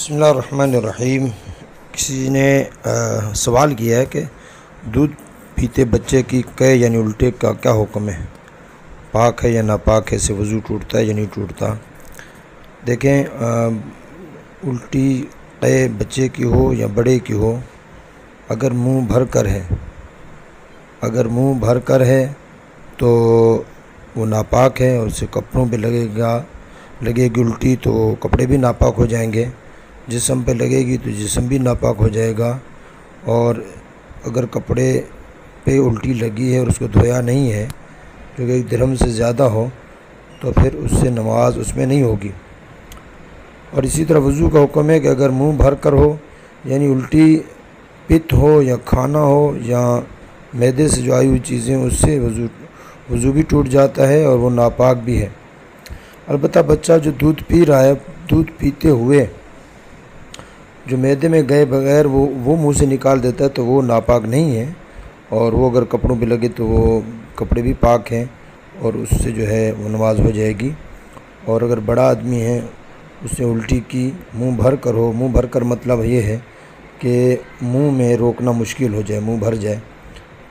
بسم اللہ الرحمن الرحیم۔ کسی نے سوال کیا ہے کہ دودھ پیتے بچے کی قے یعنی الٹے کا کیا حکم ہے، پاک ہے یا ناپاک ہے، اس سے وضو ٹوٹتا ہے یا نہیں ٹوٹتا؟ دیکھیں، الٹی قے بچے کی ہو یا بڑے کی ہو، اگر منہ بھر کر ہے تو وہ ناپاک ہے، اور اس سے کپڑوں پہ لگے گی الٹی تو کپڑے بھی ناپاک ہو جائیں گے، جسم پہ لگے گی تو جسم بھی ناپاک ہو جائے گا۔ اور اگر کپڑے پہ الٹی لگی ہے اور اس کو دھویا نہیں ہے، جو کہ 1 درہم سے زیادہ ہو، تو پھر اس سے نماز اس میں نہیں ہوگی۔ اور اسی طرح وضو کا حکم ہے کہ اگر منہ بھر کر ہو، یعنی الٹی پت ہو یا کھانا ہو یا معدے سے جو آئی ہوئی چیزیں، اس سے وضو بھی ٹوٹ جاتا ہے اور وہ ناپاک بھی ہے۔ البتہ بچہ جو دودھ پی رہا ہے، دودھ پیتے ہوئے جو معدے میں گئے بغیر وہ منہ سے نکال دیتا ہے تو وہ ناپاک نہیں ہے، اور وہ اگر کپڑوں پہ لگے تو وہ کپڑے بھی پاک ہیں، اور اس سے جو ہے وہ نماز ہو جائے گی۔ اور اگر بڑا آدمی ہے، اس نے الٹی کی، منہ بھر کر ہو، منہ بھر کر مطلب یہ ہے کہ منہ میں روکنا مشکل ہو جائے، منہ بھر جائے،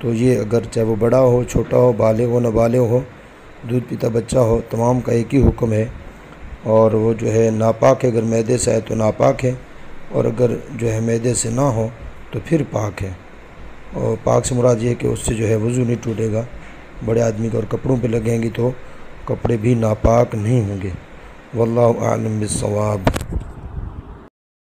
تو یہ اگر چاہے وہ بڑا ہو، چھوٹا ہو، بالغ ہو، نابالغ ہو، دودھ پیتا بچہ ہو، تمام کا ایک ہی حکم ہے۔ اور وہ جو ہے ناپاک ہے، اگر معدے سے آئے تو ناپاک ہے، اور اگر جو ہے معدے سے نہ ہو تو پھر پاک ہے۔ اور پاک سے مراد یہ ہے کہ اس سے جو ہے وضو نہیں ٹوٹے گا بڑے آدمی کو، اور کپڑوں پہ لگیں گی تو کپڑے بھی ناپاک نہیں ہوں گے۔ واللہ اعلم بالصواب۔